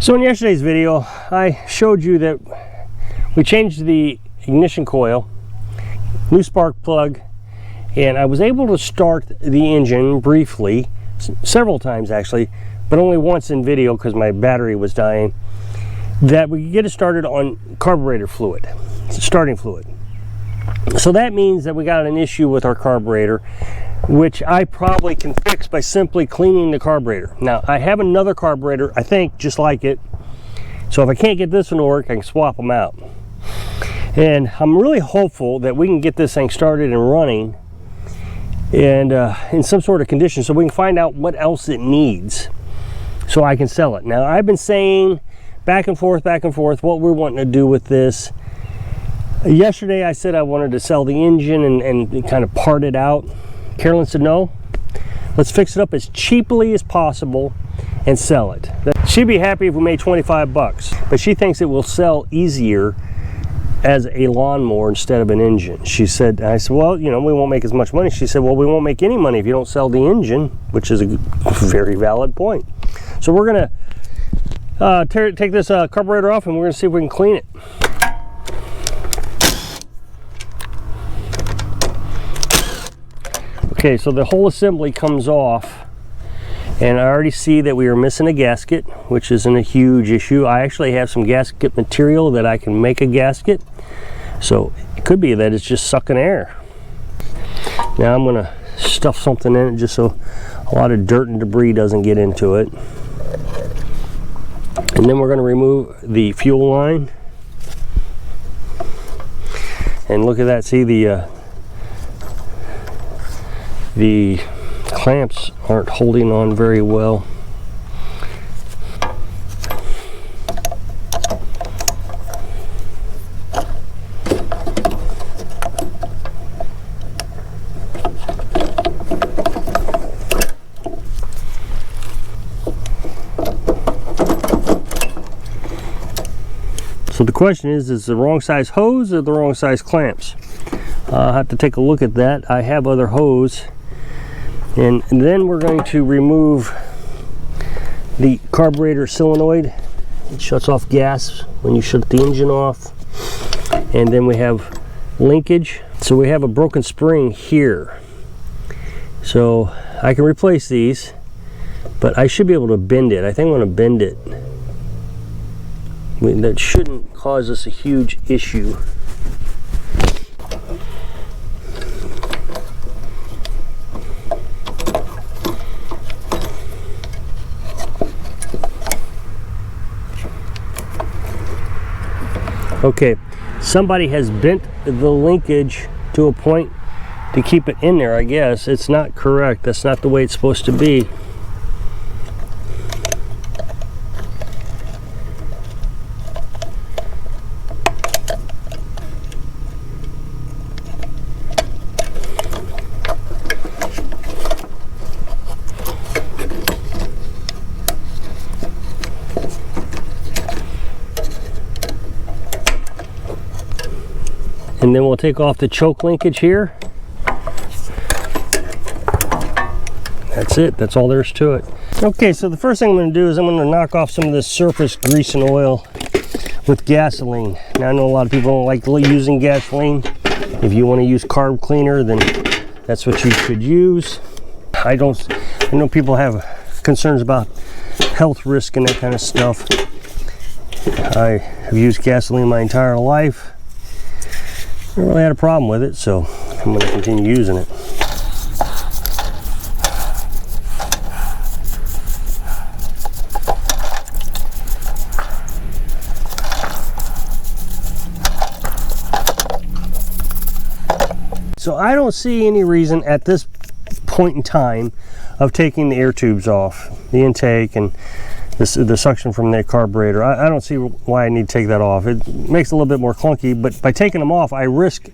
So in yesterday's video, I showed you that we changed the ignition coil, new spark plug, and I was able to start the engine briefly, several times actually, but only once in video because my battery was dying, that we could get it started on carburetor fluid, starting fluid. So that means that we got an issue with our carburetor, which I probably can fix by simply cleaning the carburetor. Now, I have another carburetor, I think, just like it. So if I can't get this one to work, I can swap them out. And I'm really hopeful that we can get this thing started and running and in some sort of condition so we can find out what else it needs so I can sell it. Now, I've been saying back and forth what we're wanting to do with this. Yesterday, I said I wanted to sell the engine and kind of part it out. Carolyn said, no, let's fix it up as cheaply as possible and sell it. She'd be happy if we made 25 bucks, but she thinks it will sell easier as a lawnmower instead of an engine. She said, I said, well, you know, we won't make as much money. She said, well, we won't make any money if you don't sell the engine, which is a very valid point. So we're gonna take this carburetor off and we're gonna see if we can clean it. Okay, so the whole assembly comes off, and I already see that we are missing a gasket, which isn't a huge issue. I actually have some gasket material that I can make a gasket, so it could be that it's just sucking air. Now I'm gonna stuff something in it just so a lot of dirt and debris doesn't get into it. And then we're gonna remove the fuel line. And look at that, see the clamps aren't holding on very well. So the question is the wrong size hose or the wrong size clamps? I'll have to take a look at that. I have other hose. And then we're going to remove the carburetor solenoid. It shuts off gas when you shut the engine off. And then we have linkage. So we have a broken spring here. So I can replace these, but I should be able to bend it. I think I'm going to bend it. I mean, that shouldn't cause us a huge issue. Okay, somebody has bent the linkage to a point to keep it in there, I guess. It's not correct. That's not the way it's supposed to be. And then we'll take off the choke linkage here. That's it. That's all there is to it. Okay, so the first thing I'm going to do is I'm going to knock off some of this surface grease and oil with gasoline. Now I know a lot of people don't like using gasoline. If you want to use carb cleaner, then that's what you should use. I know people have concerns about health risk and that kind of stuff. I have used gasoline my entire life. I never really had a problem with it, so I'm going to continue using it. So I don't see any reason at this point in time of taking the air tubes off, the intake and the suction from the carburetor. I don't see why I need to take that off. It makes it a little bit more clunky, but by taking them off, I risk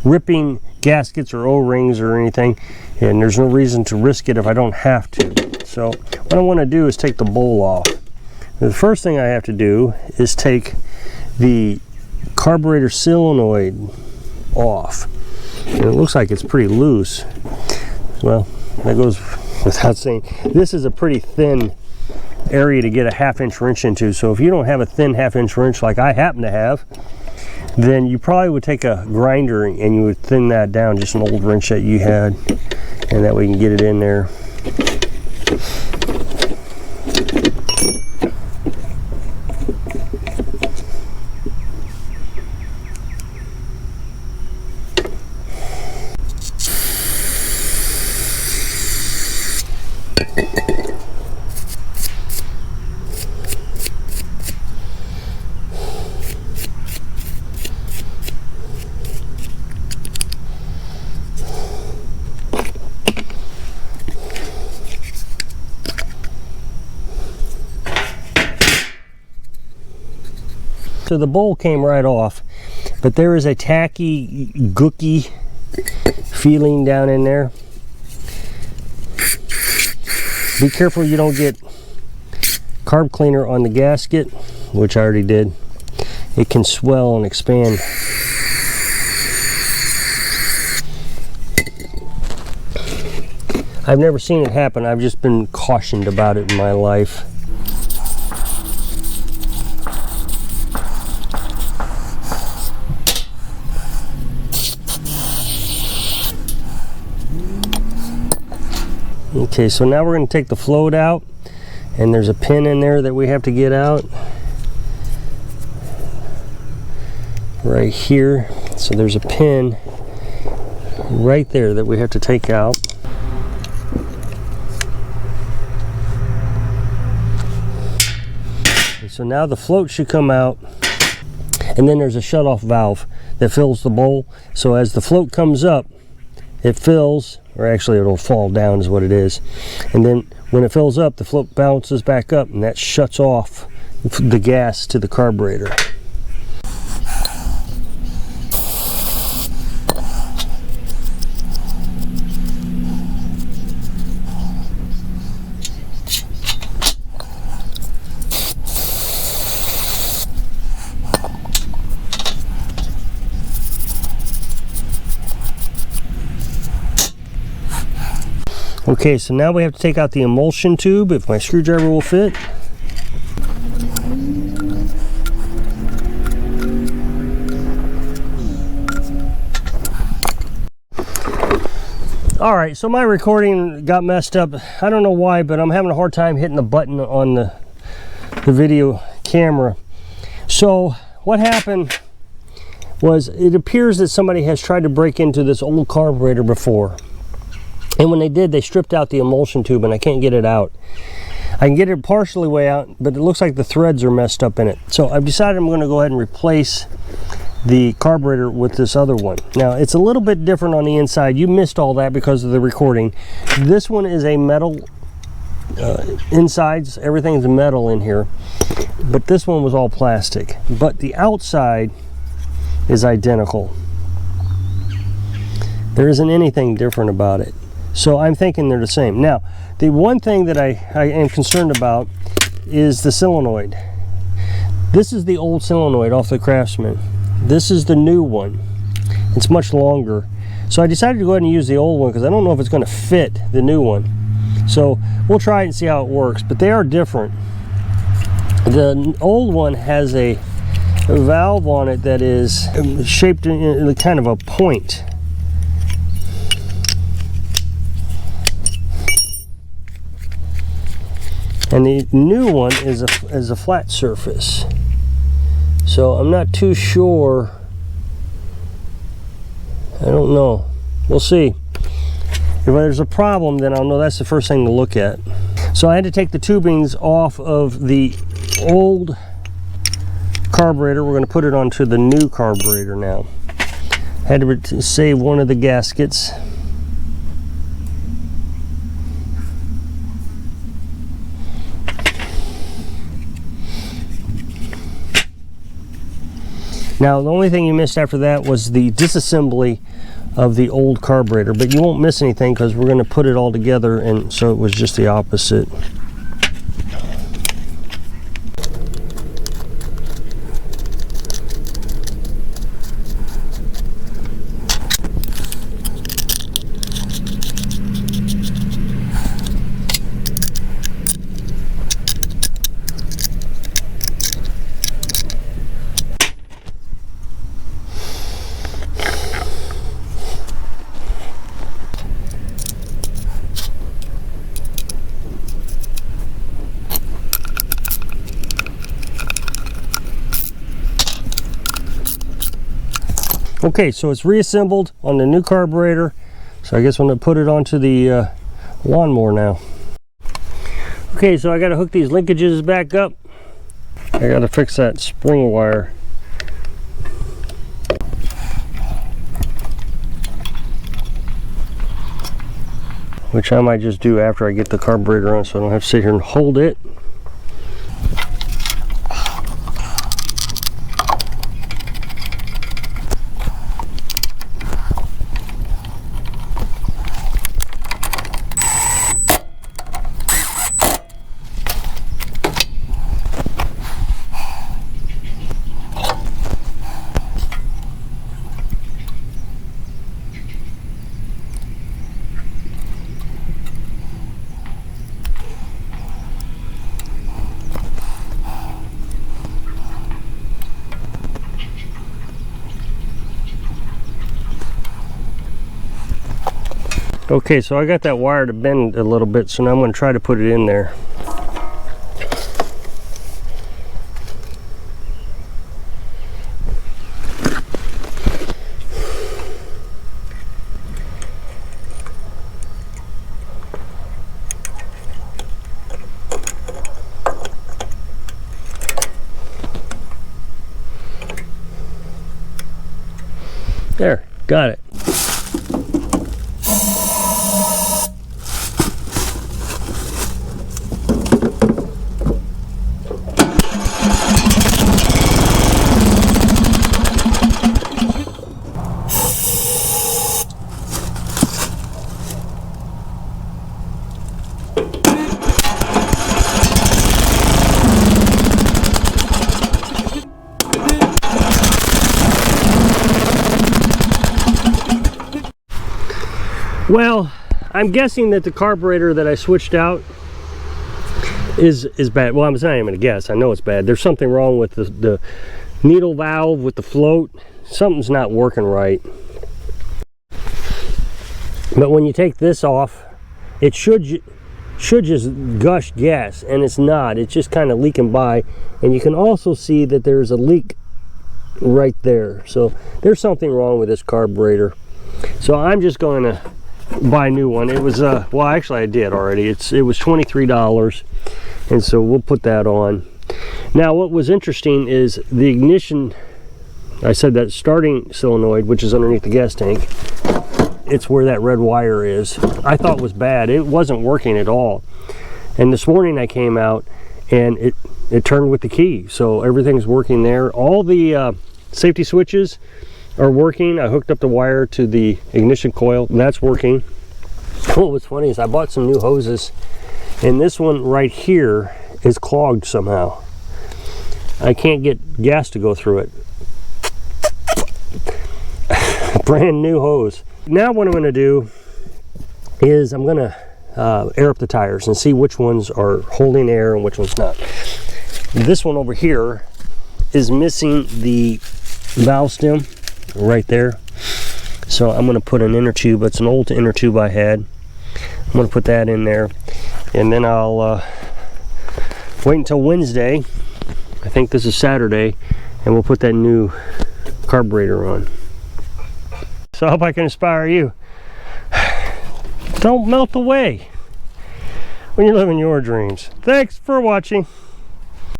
ripping gaskets or O-rings or anything, and there's no reason to risk it if I don't have to. So what I want to do is take the bowl off. The first thing I have to do is take the carburetor solenoid off. And it looks like it's pretty loose. Well, that goes without saying. This is a pretty thin area to get a 1/2-inch wrench into. So if you don't have a thin 1/2-inch wrench like I happen to have, then you probably would take a grinder and you would thin that down, just an old wrench that you had, and that way you can get it in there. So the bowl came right off, but there is a tacky, gooky feeling down in there. Be careful you don't get carb cleaner on the gasket, which I already did. It can swell and expand. I've never seen it happen. I've just been cautioned about it in my life. Okay, so now we're going to take the float out, and there's a pin in there that we have to get out right here. So there's a pin right there that we have to take out. And so now the float should come out, and then there's a shut-off valve that fills the bowl. So as the float comes up, it fills, or actually it'll fall down is what it is, and then when it fills up, the float bounces back up, and that shuts off the gas to the carburetor. Okay, so now we have to take out the emulsion tube, if my screwdriver will fit. Alright, so my recording got messed up. I don't know why, but I'm having a hard time hitting the button on the video camera. So what happened was, it appears that somebody has tried to break into this old carburetor before. And when they did, they stripped out the emulsion tube, and I can't get it out. I can get it partially way out, but it looks like the threads are messed up in it. So I've decided I'm going to go ahead and replace the carburetor with this other one. Now, it's a little bit different on the inside. You missed all that because of the recording. This one is a metal insides. Everything's metal in here. But this one was all plastic. But the outside is identical. There isn't anything different about it. So I'm thinking they're the same. Now, the one thing that I am concerned about is the solenoid. This is the old solenoid off the Craftsman. This is the new one. It's much longer. So I decided to go ahead and use the old one because I don't know if it's going to fit the new one. So we'll try it and see how it works, but they are different. The old one has a valve on it that is shaped in kind of a point. And the new one is a flat surface. So I'm not too sure. I don't know. We'll see. If there's a problem, then I'll know that's the first thing to look at. So I had to take the tubings off of the old carburetor. We're going to put it onto the new carburetor now. I had to save one of the gaskets. Now, the only thing you missed after that was the disassembly of the old carburetor, but you won't miss anything because we're going to put it all together, and so it was just the opposite. Okay, so it's reassembled on the new carburetor. So I guess I'm gonna put it onto the lawnmower now. Okay, so I gotta hook these linkages back up. I gotta fix that spring wire. Which I might just do after I get the carburetor on, so I don't have to sit here and hold it. Okay, so I got that wire to bend a little bit, so now I'm going to try to put it in there. There, got it. Well, I'm guessing that the carburetor that I switched out is bad. Well, I'm not even gonna guess. I know it's bad. There's something wrong with the needle valve with the float. Something's not working right. But when you take this off, it should just gush gas, and it's not. It's just kind of leaking by, and you can also see that there's a leak right there. So there's something wrong with this carburetor. So I'm just going to buy a new one. It was well, actually I did already. It was $23, and so we'll put that on. Now what was interesting is the ignition. I said that starting solenoid, which is underneath the gas tank, it's where that red wire is. I thought was bad. It wasn't working at all, and this morning I came out and it turned with the key, so everything's working there. All the safety switches are working. I hooked up the wire to the ignition coil, and that's working. What was funny is I bought some new hoses, and this one right here is clogged somehow. I can't get gas to go through it. Brand new hose. Now what I'm going to do is I'm going to air up the tires and see which ones are holding air and which ones not. This one over here is missing the valve stem right there, so I'm going to put an inner tube. It's an old inner tube I had. I'm going to put that in there, and then I'll wait until Wednesday. I think this is Saturday, and we'll put that new carburetor on. So I hope I can inspire you. Don't melt away when you're living your dreams. Thanks for watching.